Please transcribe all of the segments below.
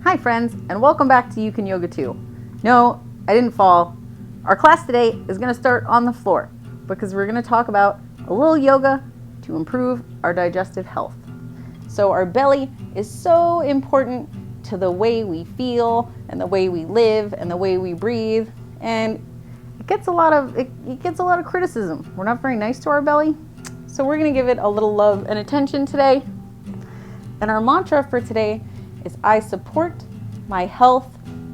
Hi friends, and welcome back to You Can Yoga Too. No, I didn't fall. Our class today is going to start on the floor because we're going to talk about a little yoga to improve our digestive health. So our belly is so important to the way we feel and the way we live and the way we breathe, and it gets a lot of criticism. We're not very nice to our belly, so we're going to give it a little love and attention today. And our mantra for today is I support my health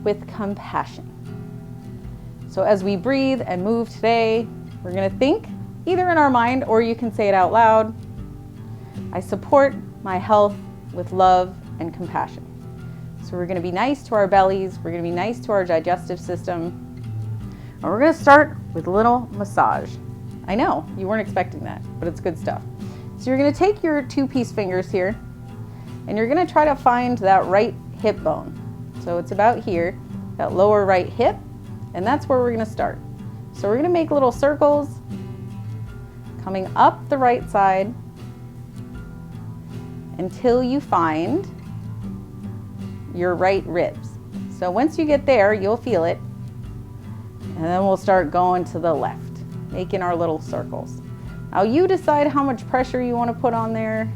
with compassion. So as we breathe and move today, we're going to think either in our mind or you can say it out loud. I support my health with love and compassion. So we're going to be nice to our bellies, we're going to be nice to our digestive system, and we're going to start with a little massage. I know, you weren't expecting that, but it's good stuff. So you're going to take your 2-piece fingers here, and you're going to try to find that right hip bone. So it's about here, that lower right hip, and that's where we're going to start. So we're going to make little circles coming up the right side until you find your right ribs. So once you get there, you'll feel it, and then we'll start going to the left, making our little circles. Now you decide how much pressure you want to put on there.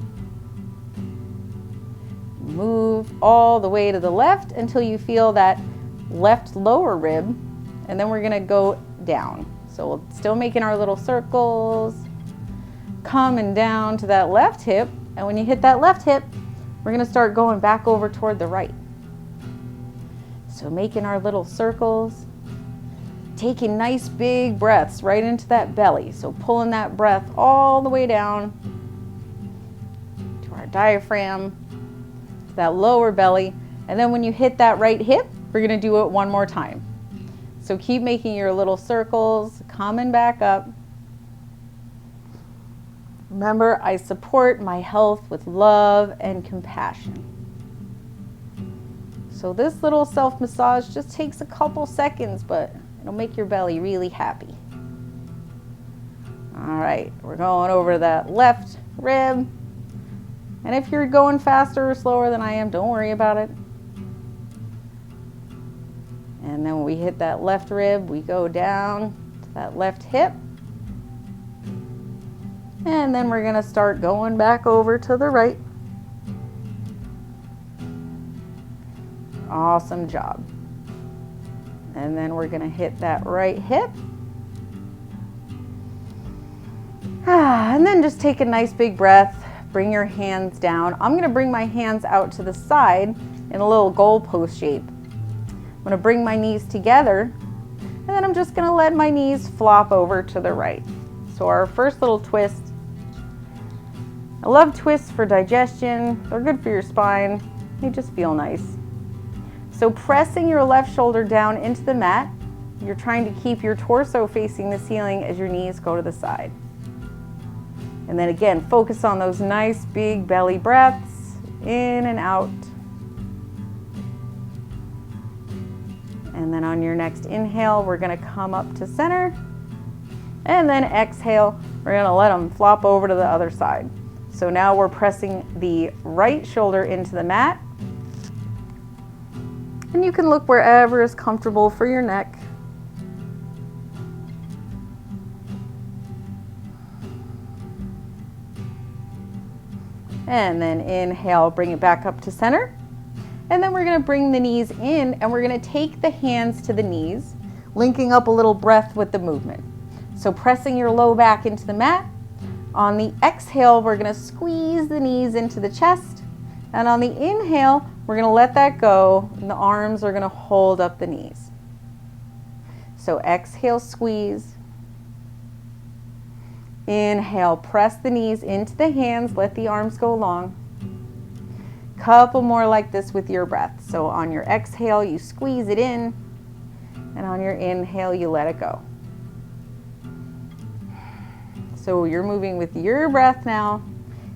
Move all the way to the left until you feel that left lower rib, and then we're going to go down. So we're still making our little circles, coming down to that left hip, and when you hit that left hip, we're going to start going back over toward the right. So making our little circles, taking nice big breaths right into that belly. So pulling that breath all the way down to our diaphragm, that lower belly, and then when you hit that right hip, we're going to do it one more time. So keep making your little circles, coming back up. Remember, I support my health with love and compassion. So this little self-massage just takes a couple seconds, but it'll make your belly really happy. All right, we're going over that left rib. And if you're going faster or slower than I am, don't worry about it. And then when we hit that left rib, we go down to that left hip. And then we're going to start going back over to the right. Awesome job. And then we're going to hit that right hip. And then just take a nice big breath. Bring your hands down. I'm going to bring my hands out to the side in a little goalpost shape. I'm going to bring my knees together, and then I'm just going to let my knees flop over to the right. So our first little twist. I love twists for digestion. They're good for your spine. They just feel nice. So pressing your left shoulder down into the mat, you're trying to keep your torso facing the ceiling as your knees go to the side. And then again, focus on those nice big belly breaths, in and out. And then on your next inhale, we're going to come up to center. And then exhale, we're going to let them flop over to the other side. So now we're pressing the right shoulder into the mat. And you can look wherever is comfortable for your neck. And then inhale, bring it back up to center. And then we're going to bring the knees in, and we're going to take the hands to the knees, linking up a little breath with the movement. So pressing your low back into the mat. On the exhale, we're going to squeeze the knees into the chest. And on the inhale, we're going to let that go, and the arms are going to hold up the knees. So exhale, squeeze. Inhale, press the knees into the hands, let the arms go long. Couple more like this with your breath. So on your exhale, you squeeze it in, and on your inhale, you let it go. So you're moving with your breath now.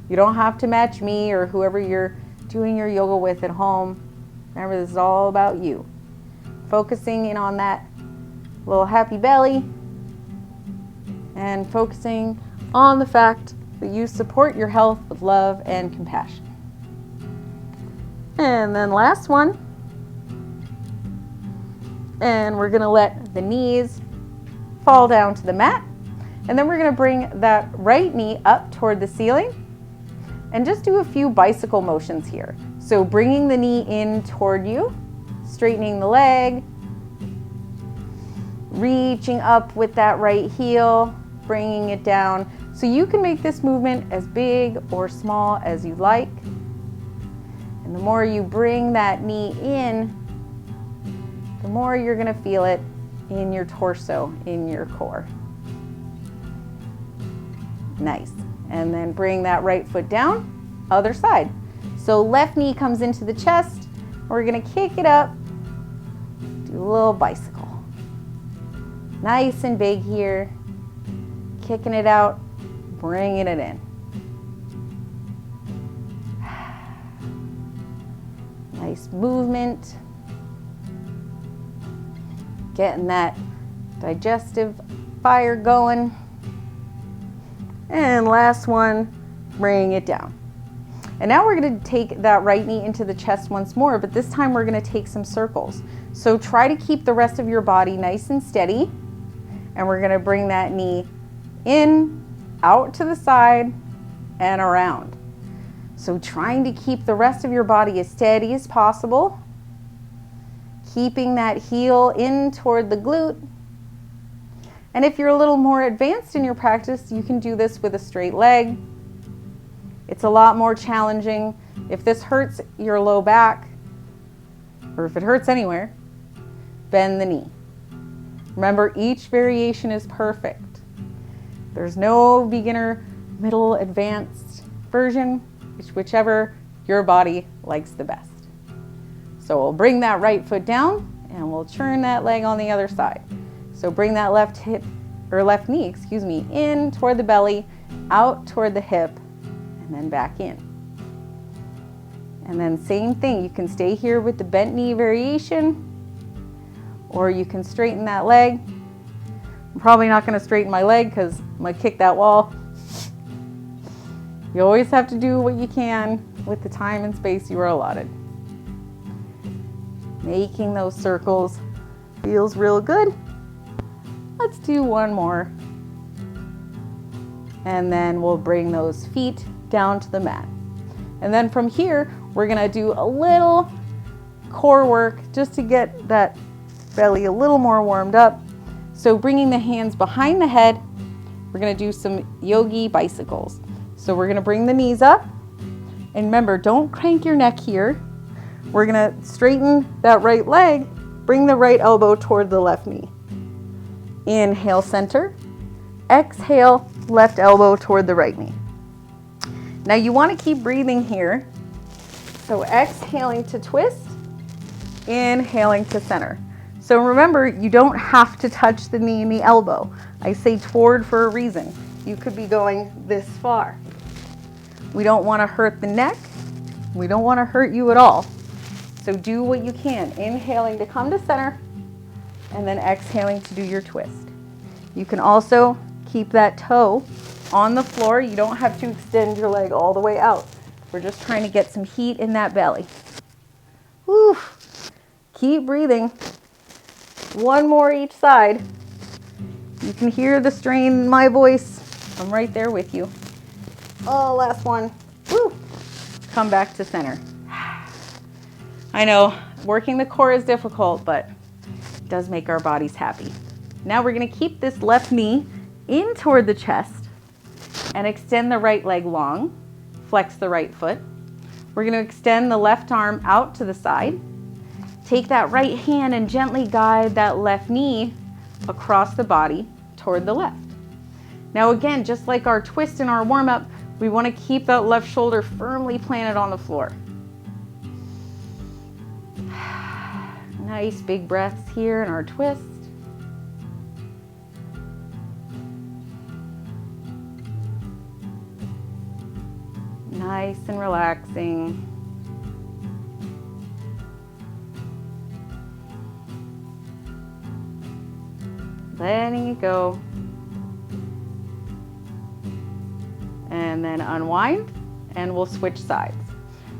You don't have to match me or whoever you're doing your yoga with at home. Remember, this is all about you. Focusing in on that little happy belly, and focusing on the fact that you support your health with love and compassion. And then last one, And we're gonna let the knees fall down to the mat. And then we're gonna bring that right knee up toward the ceiling and just do a few bicycle motions here. So bringing the knee in toward you, straightening the leg, reaching up with that right heel, bringing it down. So you can make this movement as big or small as you like. And the more you bring that knee in, the more you're gonna feel it in your torso, in your core. Nice. And then bring that right foot down, other side. So left knee comes into the chest. We're gonna kick it up, do a little bicycle. Nice and big here. Kicking it out, bringing it in. Nice movement. Getting that digestive fire going. And last one, bring it down. And now we're gonna take that right knee into the chest once more, but this time we're gonna take some circles. So try to keep the rest of your body nice and steady. And we're gonna bring that knee in, out to the side, and around. So trying to keep the rest of your body as steady as possible. Keeping that heel in toward the glute. And if you're a little more advanced in your practice, you can do this with a straight leg. It's a lot more challenging. If this hurts your low back, or if it hurts anywhere, bend the knee. Remember, each variation is perfect. There's no beginner, middle, advanced version. It's whichever your body likes the best. So we'll bring that right foot down and we'll turn that leg on the other side. So bring that left hip, or left knee, excuse me, in toward the belly, out toward the hip, and then back in. And then same thing, you can stay here with the bent knee variation, or you can straighten that leg. I'm probably not gonna straighten my leg because I'm gonna kick that wall. You always have to do what you can with the time and space you are allotted. Making those circles feels real good. Let's do one more. And then we'll bring those feet down to the mat. And then from here, we're gonna do a little core work just to get that belly a little more warmed up. So bringing the hands behind the head, we're gonna do some yogi bicycles. So we're gonna bring the knees up. And remember, don't crank your neck here. We're gonna straighten that right leg, bring the right elbow toward the left knee. Inhale, center. Exhale, left elbow toward the right knee. Now you wanna keep breathing here. So exhaling to twist, inhaling to center. So remember, you don't have to touch the knee and the elbow. I say toward for a reason. You could be going this far. We don't wanna hurt the neck. We don't wanna hurt you at all. So do what you can. Inhaling to come to center, and then exhaling to do your twist. You can also keep that toe on the floor. You don't have to extend your leg all the way out. We're just trying to get some heat in that belly. Whew. Keep breathing. One more each side. You can hear the strain in my voice. I'm right there with you. Oh, last one. Woo. Come back to center. I know, working the core is difficult, but it does make our bodies happy. Now we're gonna keep this left knee in toward the chest and extend the right leg long, flex the right foot. We're gonna extend the left arm out to the side. Take that right hand and gently guide that left knee across the body toward the left. Now again, just like our twist in our warm-up, we wanna keep that left shoulder firmly planted on the floor. Nice big breaths here in our twist. Nice and relaxing. Letting it go. And then unwind, and we'll switch sides.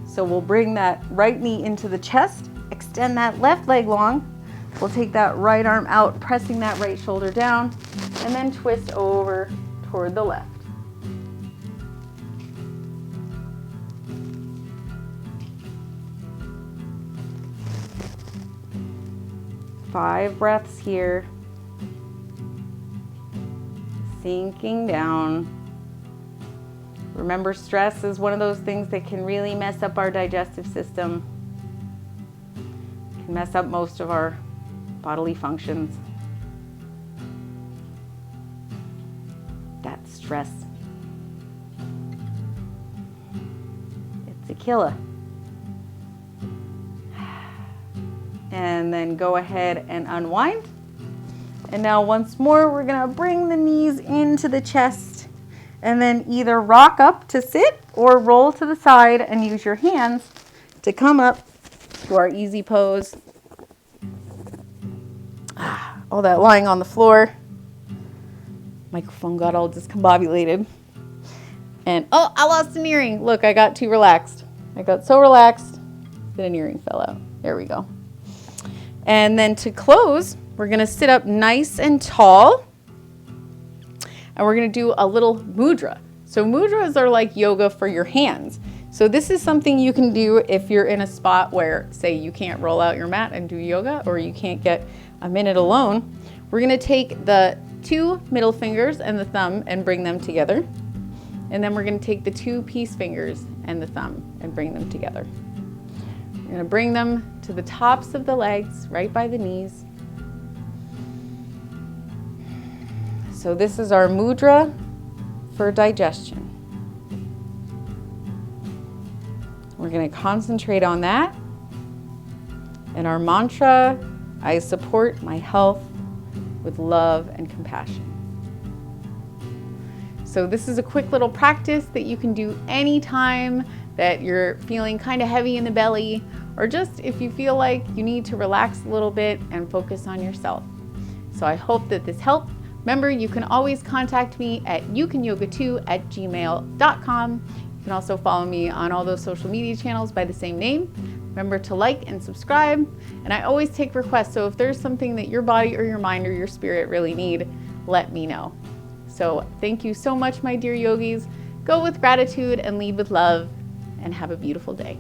So we'll bring that right knee into the chest, extend that left leg long, We'll take that right arm out, pressing that right shoulder down, and then twist over toward the left. Five breaths here. Sinking down. Remember, stress is one of those things that can really mess up our digestive system. Can mess up most of our bodily functions. That's stress. It's a killer. And then go ahead and unwind. And now once more, we're gonna bring the knees into the chest and then either rock up to sit or roll to the side and use your hands to come up to our easy pose. All that lying on the floor. Microphone got all discombobulated. And oh, I lost an earring. Look, I got too relaxed. I got so relaxed that an earring fell out. There we go. And then to close, we're gonna sit up nice and tall. And we're gonna do a little mudra. So mudras are like yoga for your hands. So this is something you can do if you're in a spot where, say, you can't roll out your mat and do yoga, or you can't get a minute alone. We're gonna take the 2 middle fingers and the thumb and bring them together. And then we're gonna take the 2 peace fingers and the thumb and bring them together. We're gonna bring them to the tops of the legs, right by the knees. So this is our mudra for digestion. We're gonna concentrate on that. And our mantra, I support my health with love and compassion. So this is a quick little practice that you can do anytime that you're feeling kind of heavy in the belly, or just if you feel like you need to relax a little bit and focus on yourself. So I hope that this helped. Remember, you can always contact me at youcanyoga2@gmail.com. You can also follow me on all those social media channels by the same name. Remember to like and subscribe. And I always take requests, so if there's something that your body or your mind or your spirit really need, let me know. So thank you so much, my dear yogis. Go with gratitude and lead with love, and have a beautiful day.